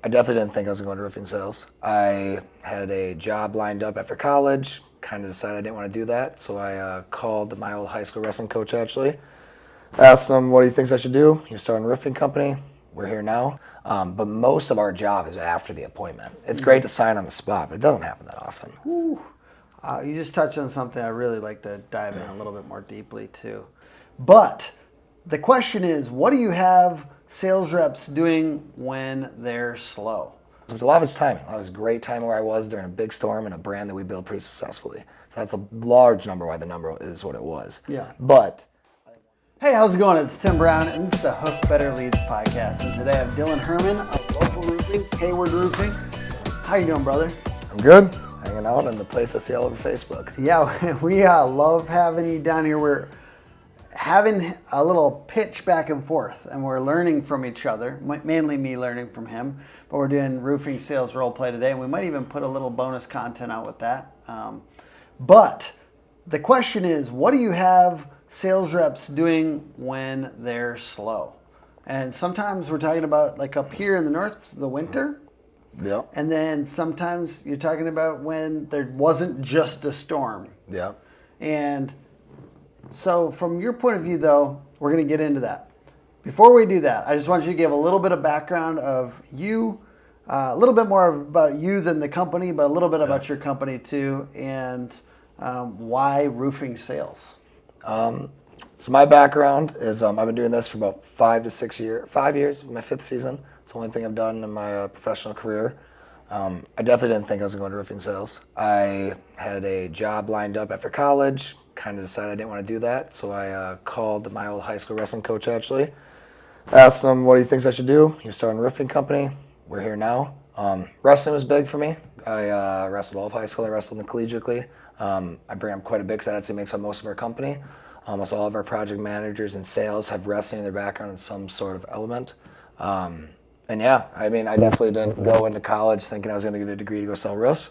I definitely didn't think I was going to roofing sales. I had a job lined up after college, kind of decided I didn't want to do that, so I called my old high school wrestling coach actually, asked him what he thinks I should do. He was starting a roofing company. We're here now. But most of our job is after the appointment. It's great to sign on the spot, but it doesn't happen that often. Ooh. You just touched on something I really like to dive in a little bit more deeply too. But the question is, what do you have sales reps doing when they're slow? There's a lot of it's timing. A lot of it's great timing where I was during a big storm and a brand that we built pretty successfully. So that's a large number why the number is what it was. Yeah. But hey, how's it going? It's Tim Brown, and this is the Hook Better Leads podcast. And today I have Dylan Herman of Local Roofing, Hayward Roofing. How you doing, brother? I'm good. Hanging out in the place I see all over Facebook. Yeah, we love having you down here. We're having a little pitch back and forth, and we're learning from each other, mainly me learning from him. But we're doing roofing sales role play today, and we might even put a little bonus content out with that. But the question is, what do you have sales reps doing when they're slow? And sometimes we're talking about, like up here in the north, the winter. Yeah. And then sometimes you're talking about when there wasn't just a storm. Yeah. And so from your point of view, though, we're going to get into that. Before we do that, I just want you to give a little bit of background of you, a little bit more about you than the company, but a little bit about your company too, and why roofing sales. So my background is I've been doing this for about 5 to 6 years. 5 years, my 5th season. It's the only thing I've done in my professional career. I definitely didn't think I was going to roofing sales. I had a job lined up after college, kind of decided I didn't want to do that, so I called my old high school wrestling coach actually, asked him what he thinks I should do. He was starting a roofing company. We're here now. Wrestling was big for me. I wrestled all of high school. I wrestled collegiately. I bring up quite a bit because that actually makes up most of our company. Almost all of our project managers and sales have wrestling in their background in some sort of element. And yeah, I mean, I definitely didn't go into college thinking I was going to get a degree to go sell roofs,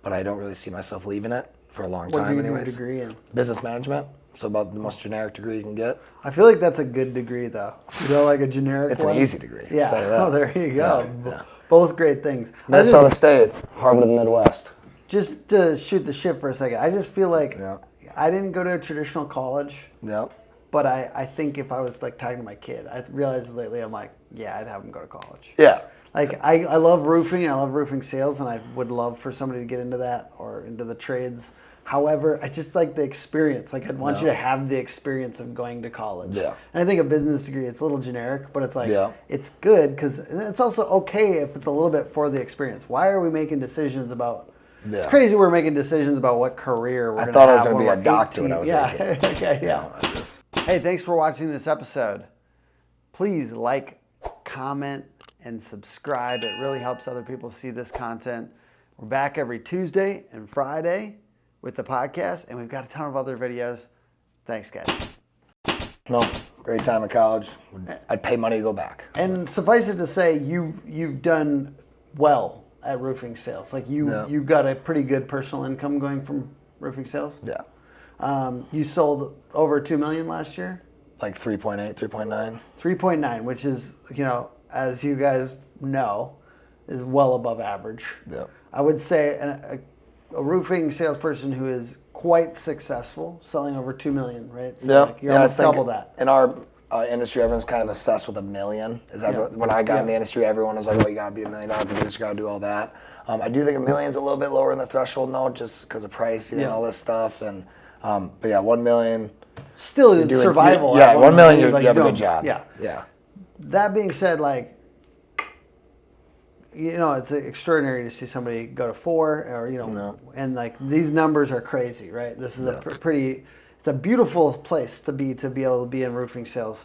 but I don't really see myself leaving it for a long time What do you anyways. do a degree in? Business management. So about the most generic degree you can get. I feel like that's a good degree, though. You know, like a generic It's one? an easy degree. Yeah. I'll tell you that. Oh, there you go. Yeah. Both great things. Minnesota State, Harvard of the Midwest. Just to shoot the shit for a second, I just feel like Yeah. I didn't go to a traditional college. Yeah. But I think if I was like talking to my kid, I realized lately I'm like, yeah, I'd have him go to college. Yeah. Like I love roofing, and I love roofing sales, and I would love for somebody to get into that or into the trades. However, I just like the experience. Like I'd want you to have the experience of going to college. Yeah. And I think a business degree, it's a little generic, but it's like, it's good because it's also okay if it's a little bit for the experience. Why are we making decisions about... Yeah. It's crazy we're making decisions about what career we're going to have. I thought I was going to be a doctor when I was 18. Okay, yeah. Hey, thanks for watching this episode. Please like, comment, and subscribe. It really helps other people see this content. We're back every Tuesday and Friday with the podcast, and we've got a ton of other videos. Thanks, guys. No, great time in college. I'd pay money to go back. And suffice it to say, you've done well at roofing sales. Like you got a pretty good personal income going from roofing sales. Yeah. You sold over 2 million last year? Like 3.8, 3.9. 3.9, which is, you know, as you guys know, is well above average. Yeah. I would say a roofing salesperson who is quite successful, selling over 2 million, right? So like you almost double that. In our industry, everyone's kind of obsessed with $1 million. When I got in the industry, everyone was like, "Well, you gotta be $1 million producer, you gotta do all that." I do think $1 million's a little bit lower in the threshold now, just because of price, and all this stuff. And but yeah, 1 million. Still in survival. Yeah, 1 million, you have a good job. Yeah. Yeah. That being said, like, you know, it's extraordinary to see somebody go to 4 or, you know, and like these numbers are crazy, right? This is it's a beautiful place to be able to be in roofing sales.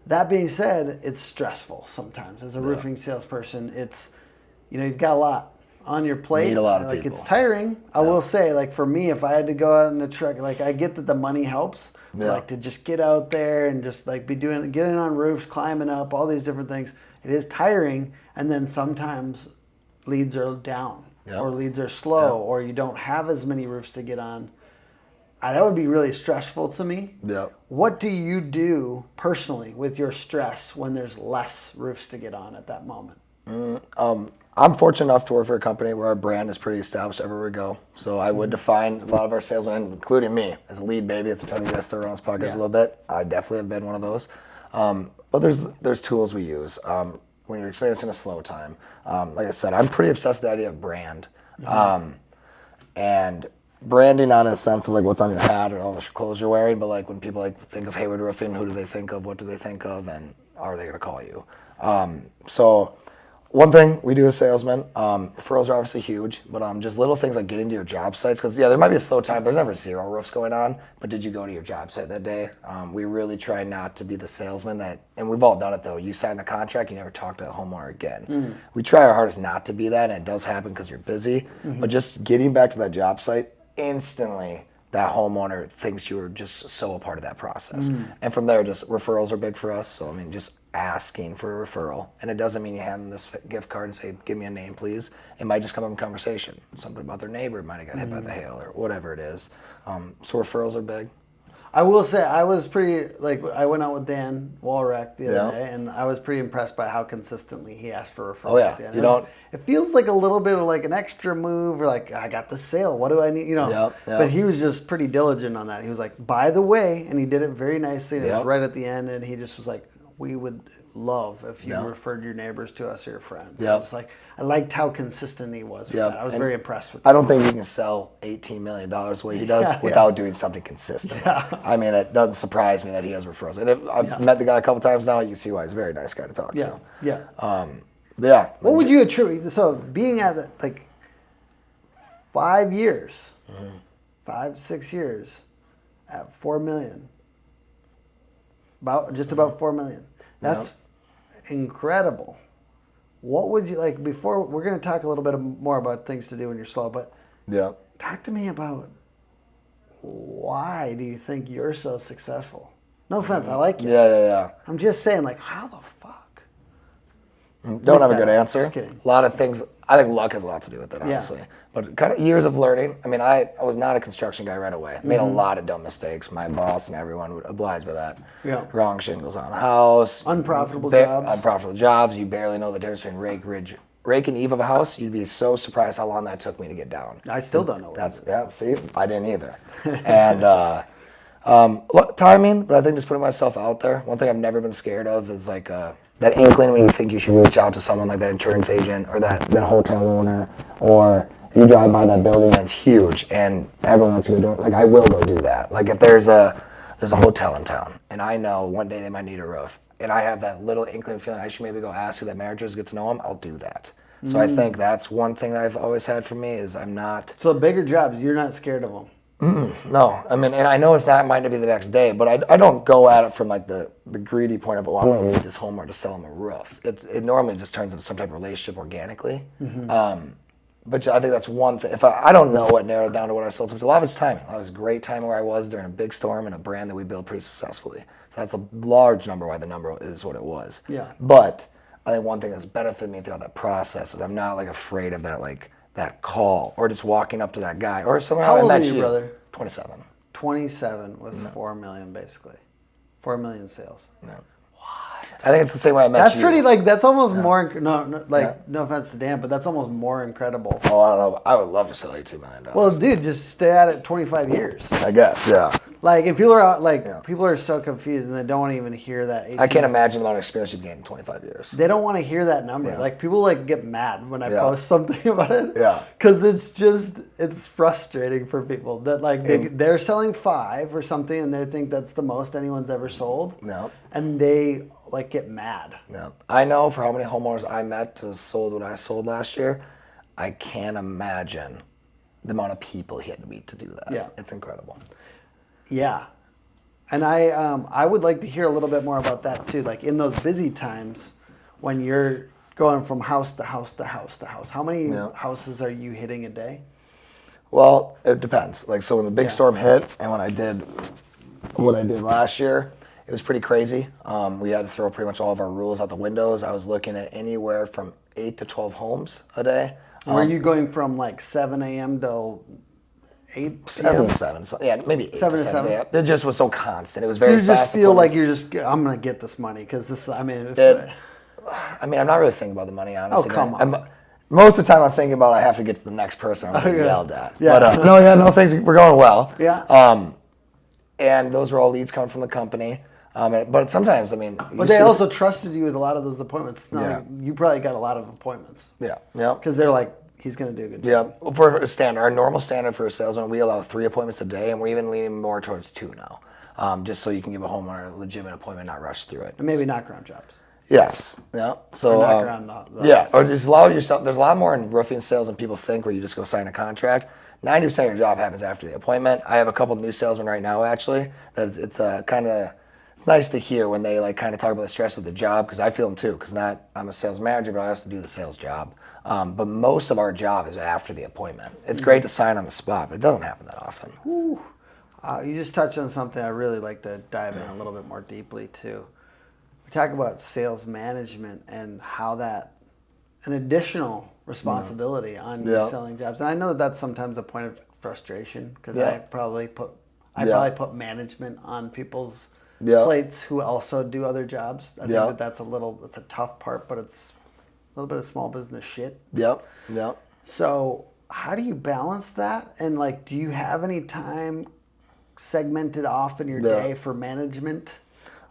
That being said, it's stressful sometimes. As a roofing salesperson, it's, you know, you've got a lot on your plate. Meet a lot of like people. It's tiring. I will say, like for me, if I had to go out in the truck, like I get that the money helps. Like to just get out there and just like getting on roofs, climbing up, all these different things. It is tiring, and then sometimes leads are down or leads are slow or you don't have as many roofs to get on. That would be really stressful to me. Yeah. What do you do personally with your stress when there's less roofs to get on at that moment? I'm fortunate enough to work for a company where our brand is pretty established everywhere we go. So I would define a lot of our salesmen, including me, as a lead baby. It's a term you guys throw around this podcast a little bit. I definitely have been one of those. But there's tools we use when you're experiencing a slow time. Like I said, I'm pretty obsessed with the idea of brand. And branding not in a sense of like what's on your hat or all the clothes you're wearing, but like when people like think of Hayward Roofing, who do they think of? What do they think of? And are they going to call you? So one thing we do as salesmen, referrals are obviously huge, but just little things like getting to your job sites. Because, yeah, there might be a slow time. There's never 0 roofs going on, but did you go to your job site that day? We really try not to be the salesman that, and we've all done it, though. You sign the contract, you never talk to the homeowner again. We try our hardest not to be that, and it does happen because you're busy. But just getting back to that job site, instantly that homeowner thinks you were just so a part of that process. And from there, just referrals are big for us. So, I mean, just asking for a referral. And it doesn't mean you hand them this gift card and say, give me a name, please. It might just come up in conversation. Something about their neighbor might have got hit by the hail or whatever it is. So referrals are big. I will say I was pretty, like, I went out with Dan Walreck the other day, and I was pretty impressed by how consistently he asked for referrals. Oh, yeah. At the end. You don't... It feels like a little bit of like an extra move, or like, I got the sale, what do I need, you know? Yep. But he was just pretty diligent on that. He was like, by the way, and he did it very nicely, and it was right at the end, and he just was like, we would love if you referred your neighbors to us or your friends. Yep. Just like, I liked how consistent he was with that. I was very impressed with that. I don't think you can sell $18 million the way he does without doing something consistent. I mean, it doesn't surprise me that he has referrals. And I've met the guy a couple times now. You can see why he's a very nice guy to talk to. What would you attribute, so being at like 5 years, 5, 6 years at 4 million, about 4 million. That's incredible. What would you like, before we're going to talk a little bit more about things to do when you're slow, but talk to me about why do you think you're so successful? No offense, I like you. I'm just saying, like, how the fuck? Don't have a good answer. Just kidding. A lot of things. I think luck has a lot to do with it, honestly. But kind of years of learning. I mean, I was not a construction guy right away. Made a lot of dumb mistakes. My boss and everyone would oblige by that. Wrong shingles on a house. Unprofitable jobs. Unprofitable jobs. You barely know the difference between rake and eave of a house. You'd be so surprised how long that took me to get down. I still don't know. See, I didn't either. And timing, but I think just putting myself out there. One thing I've never been scared of is like that inkling when you think you should reach out to someone like that insurance agent or that hotel owner, or you drive by that building that's huge and everyone wants to go do it. Like, I will go do that. Like, if there's a hotel in town and I know one day they might need a roof and I have that little inkling feeling I should maybe go ask who that manager is, get to know him, I'll do that. So I think that's one thing that I've always had for me is I'm not... So bigger jobs, you're not scared of them? No, I mean, and I know might not be the next day, but I don't go at it from like the greedy point of, I'm going to meet this homeowner to sell him a roof. It normally just turns into some type of relationship organically. But I think that's one thing. If I don't know what narrowed down to what I sold, so a lot of it's timing. A lot of it's great timing where I was during a big storm and a brand that we built pretty successfully. So that's a large number why the number is what it was. But I think one thing that's benefited me throughout that process is I'm not like afraid of that call or just walking up to that guy or someone. How old are you, brother? 27. 27 was 4 million, basically. 4 million sales. I think it's the same way I met you. That's pretty, like, that's almost more, no offense to Dan, but that's almost more incredible. Oh, I don't know. I would love to sell you $2 million. Well, dude, just stay at it 25 years. I guess, Like, and people are out, people are so confused and they don't want to even hear that. 18. I can't imagine the amount of experience you've gained in 25 years. They don't want to hear that number. Like, people like get mad when I post something about it. Because it's frustrating for people that like they're selling 5 or something and they think that's the most anyone's ever sold. And they like get mad. I know for how many homeowners I met to sold what I sold last year, I can't imagine the amount of people he had to meet to do that. It's incredible. And I would like to hear a little bit more about that too. Like in those busy times when you're going from house to house to house to house, how many houses are you hitting a day? Well, it depends. Like, so when the big storm hit and when I did what I did last year, it was pretty crazy. We had to throw pretty much all of our rules out the windows. I was looking at anywhere from 8 to 12 homes a day. Were you going from like 7 a.m. till 8 7 to 7. So, maybe 8 to 7. Yeah. It just was so constant. It was very fast. You just feel like I'm going to get this money because this, I mean. I mean, I'm not really thinking about the money, honestly. Oh, come on. Most of the time, I'm thinking about I have to get to the next person I'm going to yelled at. Yeah. But no, things we're going well. Yeah. And those were all leads coming from the company. But sometimes, I mean, But they also trusted you with a lot of those appointments. It's not Yeah. like you probably got a lot of appointments. Yeah. Yeah. Because they're like, he's going to do a good job. Yeah. For a standard, our normal standard for a salesman, we allow 3 appointments a day, and we're even leaning more towards 2 now, just so you can give a homeowner a legitimate appointment, not rush through it. And maybe knock around jobs. Yes. Yeah. So Or knock around the yeah, or just allow yourself. There's a lot more in roofing sales than people think, where you just go sign a contract. 90% of your job happens after the appointment. I have a couple of new salesmen right now, actually. It's nice to hear when they like kind of talk about the stress of the job, because I feel them too. Because I'm a sales manager, but I also do the sales job. But most of our job is after the appointment. It's great to sign on the spot, but it doesn't happen that often. You just touched on something I really like to dive in a little bit more deeply too. We talk about sales management and how that an additional responsibility on you selling jobs. And I know that that's sometimes a point of frustration, because I probably put management on people's plates who also do other jobs. I think that's it's a tough part, but it's a little bit of small business shit. Yep. Yep. So how do you balance that? And like, do you have any time segmented off in your day for management?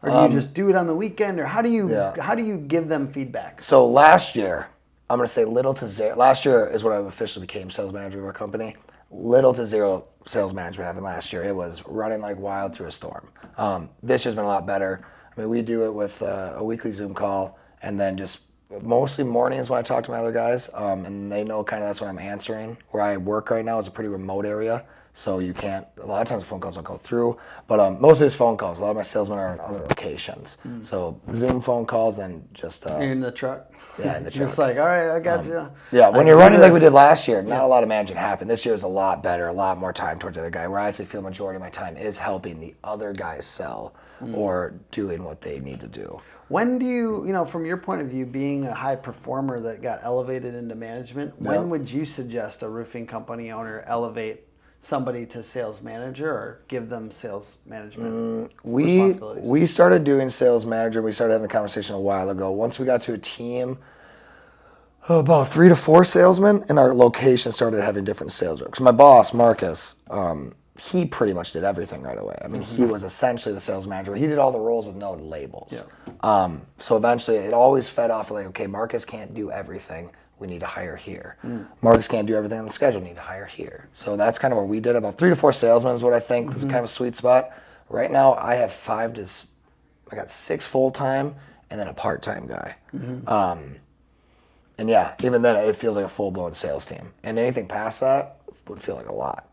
Or do you just do it on the weekend? Or how do you give them feedback? So last year, I'm going to say little to zero. Last year is when I officially became sales manager of our company. Little to zero sales management happened last year. It was running like wild through a storm. This year's been a lot better. I mean, we do it with a weekly Zoom call, and then just mostly mornings when I talk to my other guys, and they know kind of that's when I'm answering. Where I work right now is a pretty remote area, so you can't, a lot of times phone calls don't go through, but mostly it's phone calls. A lot of my salesmen are in other locations. So Zoom phone calls, and just... You're in the truck? Yeah, in the truck. Just like, all right, I got you. Yeah, when you're running like we did last year, not a lot of management happened. This year is a lot better, a lot more time towards the other guy, where I actually feel the majority of my time is helping the other guys sell or doing what they need to do. When do you, from your point of view, being a high performer that got elevated into management, when would you suggest a roofing company owner elevate somebody to sales manager or give them sales management responsibilities? We started doing sales manager. We started having the conversation a while ago. Once we got to a team, about 3 to 4 salesmen, and our location started having different sales reps. My boss, Marcus, he pretty much did everything right away. I mean, he was essentially the sales manager. He did all the roles with no labels. Yeah. So eventually, it always fed off like, okay, Marcus can't do everything. We need to hire here. Marcus can't do everything on the schedule. We need to hire here. So that's kind of what we did. About 3 to 4 salesmen is what I think was kind of a sweet spot. Right now, I have I got 6 full-time and then a part-time guy. And yeah, even then, it feels like a full-blown sales team. And anything past that would feel like a lot.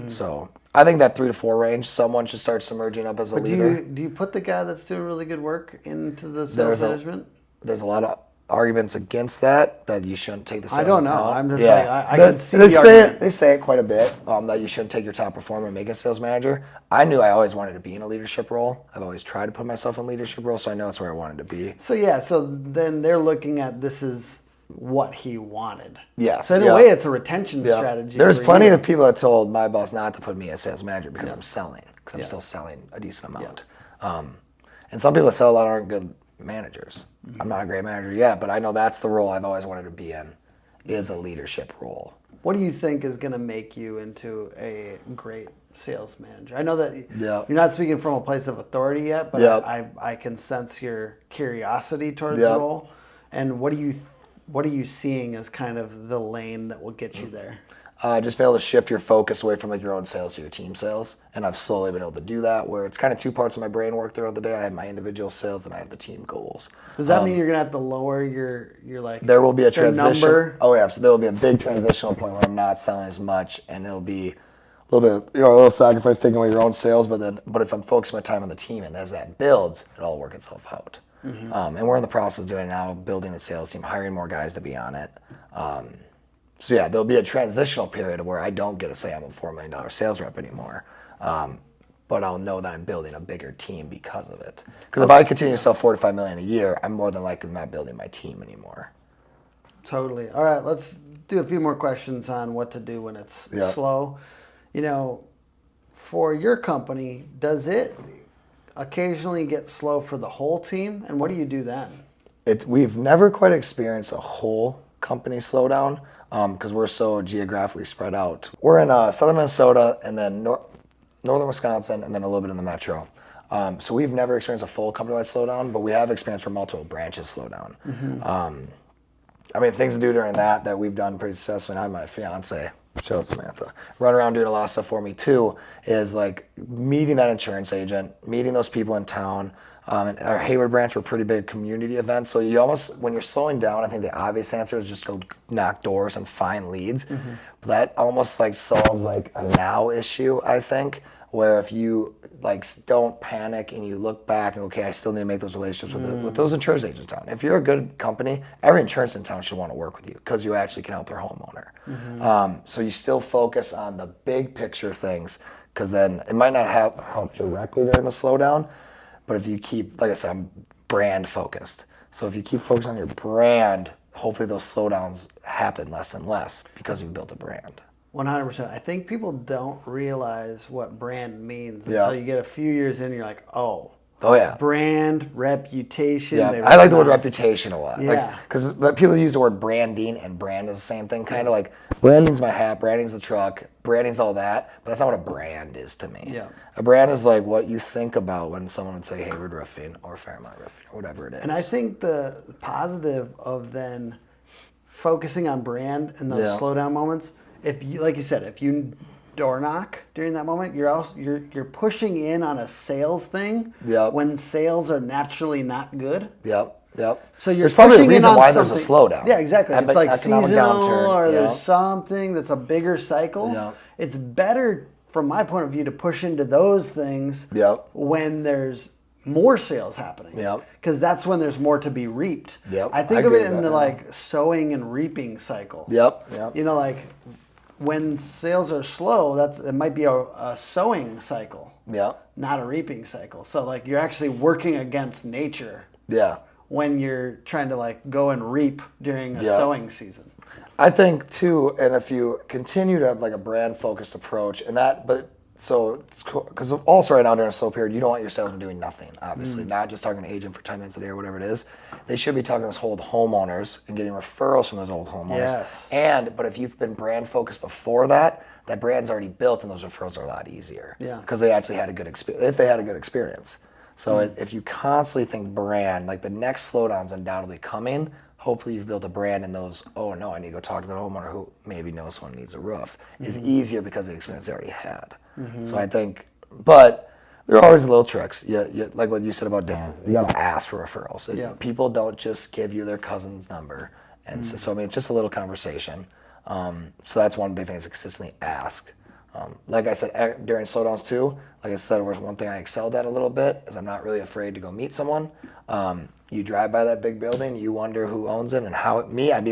So I think that 3 to 4 range, someone should start submerging up as a leader. Do you put the guy that's doing really good work into the sales management? There's a lot of arguments against that you shouldn't take the sales. I don't know. Out. I'm just like, I can see the argument. They say it quite a bit, that you shouldn't take your top performer and make a sales manager. I knew I always wanted to be in a leadership role. I've always tried to put myself in a leadership role, so I know that's where I wanted to be. So then they're looking at this is what he wanted. Yeah. So in a way, it's a retention strategy. There's plenty of people that told my boss not to put me as sales manager because I'm selling, because I'm still selling a decent amount. And some people that sell a lot aren't good managers. I'm not a great manager yet, but I know that's the role I've always wanted to be in, is a leadership role. What do you think is going to make you into a great sales manager? I know that you're not speaking from a place of authority yet, but I can sense your curiosity towards the role. And what are you seeing as kind of the lane that will get you there? Just be able to shift your focus away from like your own sales to your team sales. And I've slowly been able to do that, where it's kind of 2 parts of my brain work throughout the day. I have my individual sales and I have the team goals. Does that mean you're going to have to lower your like there will be a transition. Number? Oh yeah, so there will be a big transitional point where I'm not selling as much, and there'll be a little bit, a little sacrifice taking away your own sales, but if I'm focusing my time on the team, and as that builds, it'll all work itself out. And we're in the process of doing it now, building the sales team, hiring more guys to be on it. So yeah, there'll be a transitional period where I don't get to say I'm a $4 million sales rep anymore. But I'll know that I'm building a bigger team because of it. Because if I continue to sell $4 to $5 million a year, I'm more than likely not building my team anymore. Totally. All right, let's do a few more questions on what to do when it's slow. For your company, does it occasionally get slow for the whole team? And what do you do then? We've never quite experienced a whole company slowdown because we're so geographically spread out. We're in southern Minnesota and then northern Wisconsin and then a little bit in the metro. So we've never experienced a full company-wide slowdown, but we have experienced where multiple branches slow down. I mean, things to do during that we've done pretty successfully. And I have my fiance, shout out Samantha, run around doing a lot of stuff for me too, is like meeting that insurance agent, meeting those people in town. And our Hayward branch, we're pretty big community events. So you almost, when you're slowing down, I think the obvious answer is just go knock doors and find leads. But that almost like solves like a now issue, I think, where if you like don't panic and you look back and okay, I still need to make those relationships with those insurance agents in town. If you're a good company, every insurance in town should want to work with you because you actually can help their homeowner. So you still focus on the big picture things because then it might not help directly during the slowdown, but if you keep, like I said, I'm brand focused. So if you keep focusing on your brand, hopefully those slowdowns happen less and less because you've built a brand. 100%. I think people don't realize what brand means until you get a few years in and you're like, oh yeah. Brand, reputation. Yeah, I like the word reputation a lot. Yeah. Because people use the word branding and brand is the same thing. Kind of like branding's my hat, branding's the truck, branding's all that. But that's not what a brand is to me. Yeah. A brand is like what you think about when someone would say Hayward Roofing or Fairmont Roofing or whatever it is. And I think the positive of then focusing on brand in those slowdown moments, if you, like you said, if you door knock during that moment, you're pushing in on a sales thing when sales are naturally not good. So there's probably a reason why there's a slowdown. Yeah, exactly. It's like seasonal downturn, or there's something that's a bigger cycle. It's better from my point of view to push into those things when there's more sales happening. Because that's when there's more to be reaped. I think of it in the like sowing and reaping cycle. You know, like when sales are slow, it might be a sowing cycle, not a reaping cycle. So like you're actually working against nature when you're trying to like go and reap during a sowing season. I think too, and if you continue to have like a brand focused approach and that, but so, because also right now during a slow period, you don't want your salesman doing nothing, obviously. Not just talking to an agent for 10 minutes a day or whatever it is. They should be talking to those old homeowners and getting referrals from those old homeowners. But if you've been brand focused before that brand's already built and those referrals are a lot easier. Because they actually had a good experience, if they had a good experience. So if you constantly think brand, like the next slowdown's undoubtedly coming, hopefully you've built a brand and those, oh no, I need to go talk to the homeowner who maybe knows someone needs a roof, is easier because of the experience they already had. So I think, but there are always little tricks. Like what you said about Dan, you gotta ask for referrals. People don't just give you their cousin's number. And so I mean, it's just a little conversation. So that's one big thing is consistently ask. Like I said, during slowdowns too, like I said, was one thing I excelled at a little bit is I'm not really afraid to go meet someone. You drive by that big building, you wonder who owns it and how. I'd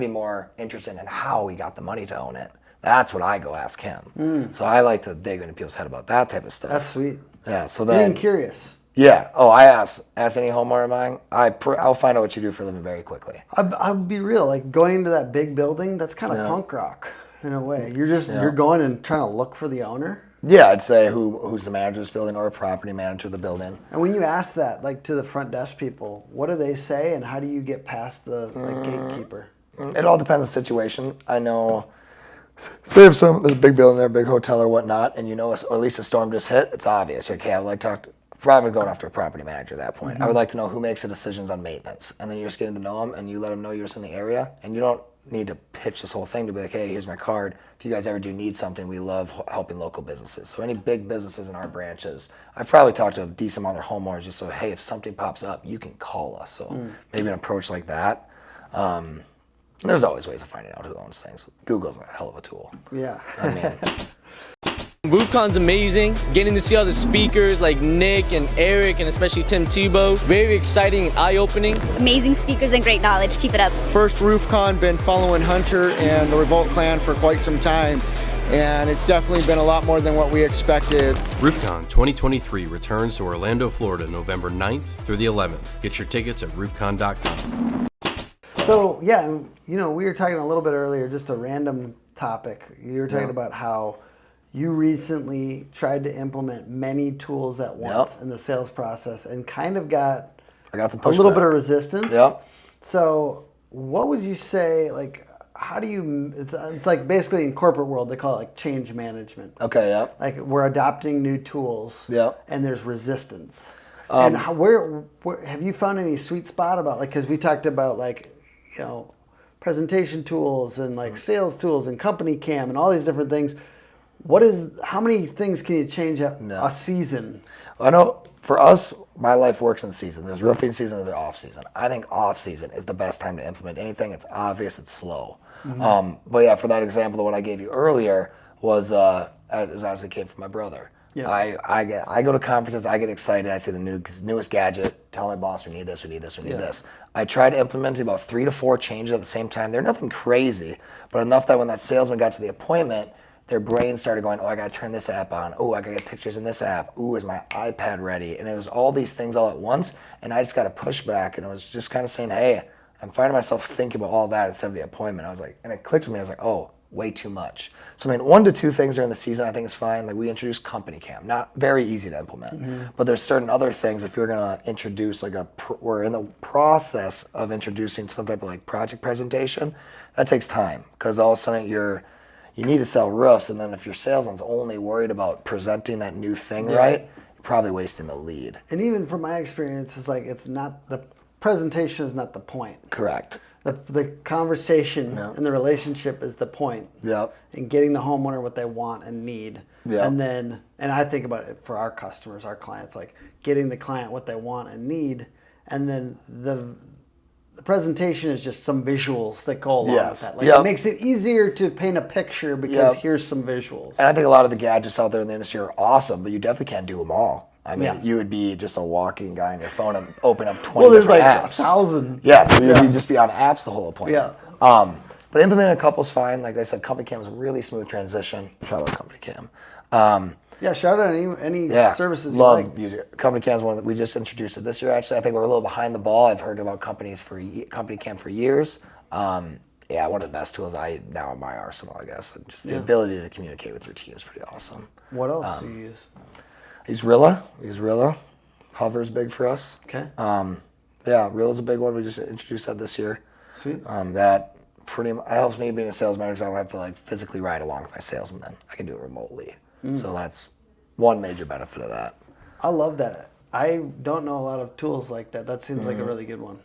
be more interested in how we got the money to own it. That's what I go ask him. So I like to dig into people's head about that type of stuff. That's sweet. Yeah. So then, being curious. Yeah. Oh, I ask any homeowner of mine. I'll find out what you do for a living very quickly. I'll be real. Like going into that big building, that's kind of punk rock in a way. You're going and trying to look for the owner. Yeah, I'd say who's the manager of this building or a property manager of the building. And when you ask that, like to the front desk people, what do they say, and how do you get past the gatekeeper? It all depends on the situation. I know. So if there's a big building there, a big hotel or whatnot, and or at least a storm just hit, it's obvious. Okay, I would like to talk to, probably going after a property manager at that point. I would like to know who makes the decisions on maintenance. And then you're just getting to know them, and you let them know you're just in the area, and you don't need to pitch this whole thing to be like, hey, here's my card. If you guys ever do need something, we love helping local businesses. So any big businesses in our branches, I've probably talked to a decent amount of their homeowners just so, hey, if something pops up, you can call us. So maybe an approach like that. There's always ways of finding out who owns things. Google's a hell of a tool. Yeah. I mean, RoofCon's amazing. Getting to see all the speakers like Nick and Eric and especially Tim Tebow. Very exciting and eye-opening. Amazing speakers and great knowledge. Keep it up. First RoofCon, been following Hunter and the Revolt Clan for quite some time, and it's definitely been a lot more than what we expected. RoofCon 2023 returns to Orlando, Florida, November 9th through the 11th. Get your tickets at roofcon.com. So, yeah, we were talking a little bit earlier, just a random topic. You were talking about how you recently tried to implement many tools at once in the sales process and kind of got I got some a pushback. little bit of resistance. Yep. So what would you say, like, how do you, it's like basically in corporate world, they call it like change management. Okay, yep. Like we're adopting new tools Yep. and there's resistance. And where have you found any sweet spot about, like, because we talked about like, you know, presentation tools and like sales tools and company cam and all these different things. How many things can you change a season? I know for us, my life works in season. There's roofing season and there's off season. I think off season is the best time to implement anything. It's obvious, it's slow. But yeah, for that example, the one I gave you earlier was it obviously came from my brother. Yeah. I go to conferences, I get excited, I see the newest gadget, tell my boss we need this, we need this, we need this. I try to implement about 3 to 4 changes at the same time. They're nothing crazy, but enough that when that salesman got to the appointment, their brain started going, oh, I got to turn this app on. Oh, I got to get pictures in this app. Ooh, is my iPad ready? And it was all these things all at once, and I just got to push back, and I was just kind of saying, hey, I'm finding myself thinking about all that instead of the appointment. I was like, and it clicked with me. I was like, oh, way too much. So I mean, 1 to 2 things during the season I think is fine. Like we introduced company cam, not very easy to implement, but there's certain other things. If you're gonna introduce we're in the process of introducing some type of like project presentation, that takes time because all of a sudden you need to sell roofs, and then if your salesman's only worried about presenting that new thing right, you're probably wasting the lead. And even from my experience, it's like it's not the presentation is not the point. Correct. The conversation and the relationship is the point. Yep. And getting the homeowner what they want and need. Yep. And I think about it for our customers, our clients, like getting the client what they want and need, and then the presentation is just some visuals that go along with that. Like it makes it easier to paint a picture because here's some visuals. And I think a lot of the gadgets out there in the industry are awesome, but you definitely can't do them all. I mean, you would be just a walking guy on your phone and open up 20 different apps. 1,000. Yeah, so you'd just be on apps the whole appointment. Yeah. But implementing a couple's fine. Like I said, company cam is a really smooth transition. Shout out company cam. Shout out any services love you like. using it. Company cam is one that we just introduced it this year. Actually, I think we're a little behind the ball. I've heard about company cam for years. One of the best tools now in my arsenal, I guess. And just the ability to communicate with your team is pretty awesome. What else do you use? Use Rilla. Hover's big for us. Okay. Rilla's a big one. We just introduced that this year. Sweet. That helps me being a sales manager because I don't have to like physically ride along with my salesman. Then I can do it remotely. So that's one major benefit of that. I love that. I don't know a lot of tools like that. That seems like a really good one.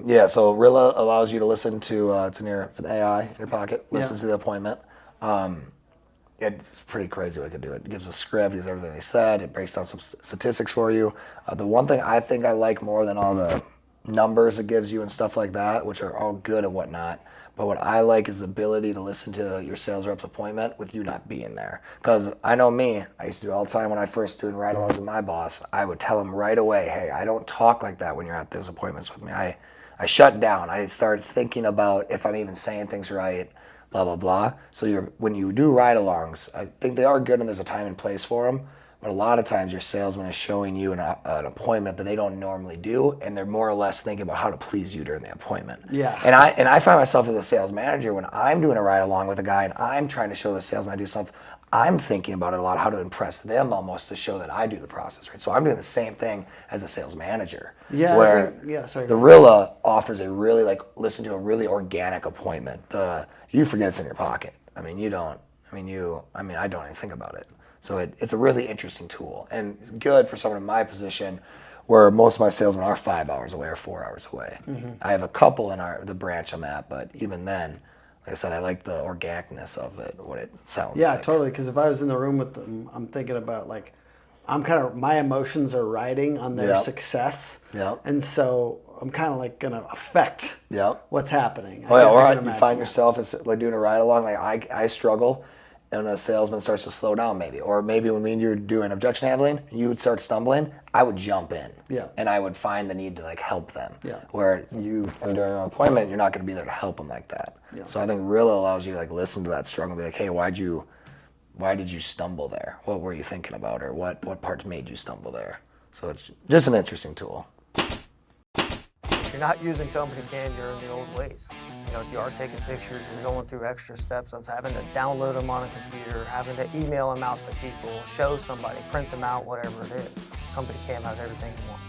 Yeah. So Rilla allows you to listen to it's an AI in your pocket. Listens to the appointment. It's pretty crazy what it can do. It gives a script, gives everything they said. It breaks down some statistics for you. The one thing I think I like more than all the numbers it gives you and stuff like that, which are all good and whatnot, but what I like is the ability to listen to your sales rep's appointment with you not being there. Because I know me, I used to do it all the time when I first doing ride-alongs with my boss. I would tell him right away, hey, I don't talk like that when you're at those appointments with me. I shut down. I start thinking about if I'm even saying things right, blah, blah, blah. So when you do ride-alongs, I think they are good and there's a time and place for them, but a lot of times your salesman is showing you an appointment that they don't normally do, and they're more or less thinking about how to please you during the appointment. Yeah. And I find myself as a sales manager, when I'm doing a ride-along with a guy and I'm trying to show the salesman I do something, I'm thinking about it a lot, how to impress them almost to show that I do the process, right? So I'm doing the same thing as a sales manager. Yeah. Where the Rilla offers a really listen to a really organic appointment. You forget it's in your pocket. I mean, I don't even think about it. So it's a really interesting tool and good for someone in my position where most of my salesmen are 5 hours away or 4 hours away. I have a couple in the branch I'm at, but even then, like I said, I like the organicness of it, what it sounds like. Yeah, totally. Because if I was in the room with them, I'm thinking about my emotions are riding on their success. Yep. And so I'm kind of like going to affect what's happening. Or you find yourself as like doing a ride along. Like I struggle, and a salesman starts to slow down maybe. Or maybe when me and you were doing objection handling, you would start stumbling, I would jump in. Yeah. And I would find the need to help them. Yeah. Where you are doing an appointment, you're not going to be there to help them like that. Yeah. So I think Rilla allows you to listen to that struggle and be like, hey, why did you stumble there? What were you thinking about, or what parts made you stumble there? So it's just an interesting tool. If you're not using company cam, you're in the old ways. If you are taking pictures, you're going through extra steps of having to download them on a computer, having to email them out to people, show somebody, print them out, whatever it is. Company cam has everything you want.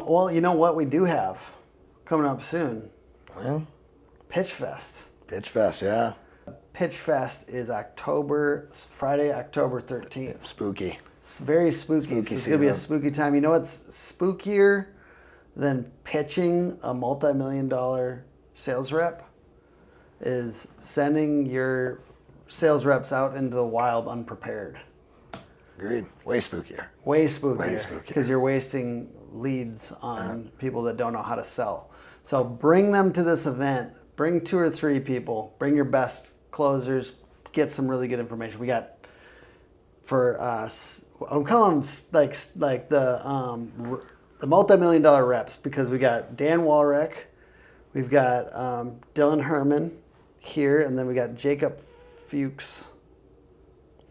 Well, you know what we do have coming up soon? Yeah. Pitch Fest. Pitch Fest, yeah. Pitch Fest is Friday, October 13th. Spooky. It's very spooky. Spooky It's going to be a season. spooky time. You know what's spookier than pitching a multi-million-dollar sales rep? Is sending your sales reps out into the wild unprepared. Agreed. Way spookier. Way spookier. Way spookier. Because you're wasting leads on people that don't know how to sell. So bring them to this event. Bring 2 or 3 people. Bring your best closers. Get some really good information. We got for I'm calling them like the multi-million-dollar reps, because we got Dan Walrek, we've got Dylan Herman here, and then we got Jacob Fuchs.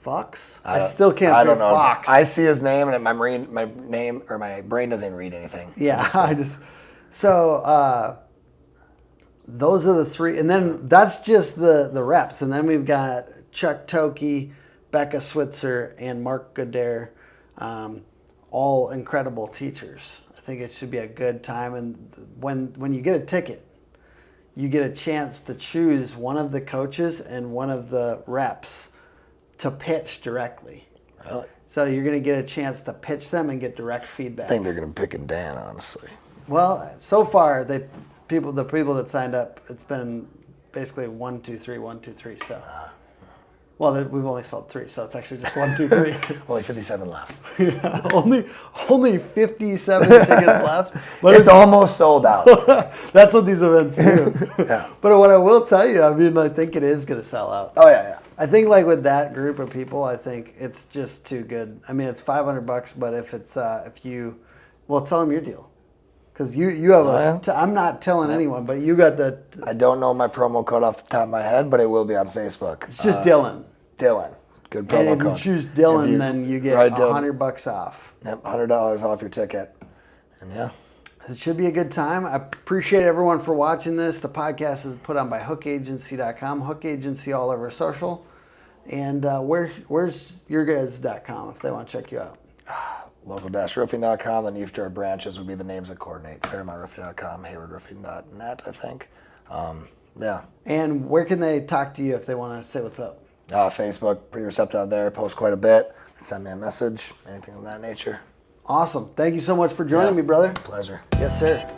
Fox? I still can't say I don't know. Fox. I see his name and my brain doesn't read anything. Yeah, those are the 3, and then that's just the reps, and then we've got Chuck Toki, Becca Switzer, and Mark Goodare, all incredible teachers. I think it should be a good time, and when you get a ticket, you get a chance to choose one of the coaches and one of the reps to pitch directly. Really? So you're going to get a chance to pitch them and get direct feedback. I think they're going to be picking Dan, honestly. Well, so far the people that signed up, it's been basically 1, 2, 3, 1, 2, 3. So, well, we've only sold 3, so it's actually just 1, 2, 3. Only 57 left. Yeah, only 57 tickets left. But It's almost sold out. that's what these events do. Yeah. But what I will tell you, I mean, I think it is going to sell out. Oh, yeah. I think like with that group of people, I think it's just too good. I mean, it's $500, but if it's tell them your deal, because you have I'm not telling anyone, but you got the. I don't know my promo code off the top of my head, but it will be on Facebook. It's just Dylan. Dylan. Good promo And if code. you choose Dylan, then you get $100 off. Yep, $100 off your ticket. And yeah. It should be a good time. I appreciate everyone for watching this. The podcast is put on by hookagency.com, Hook Agency all over social. And where's yourguys.com if they want to check you out? Local-roofing.com, then each of our branches would be the names that coordinate. ClaremontRoofing.com, HaywardRoofing.net, I think. Yeah. And where can they talk to you if they want to say what's up? Facebook, pretty receptive out there. Post quite a bit. Send me a message, anything of that nature. Awesome. Thank you so much for joining me, brother. Pleasure. Yes, sir.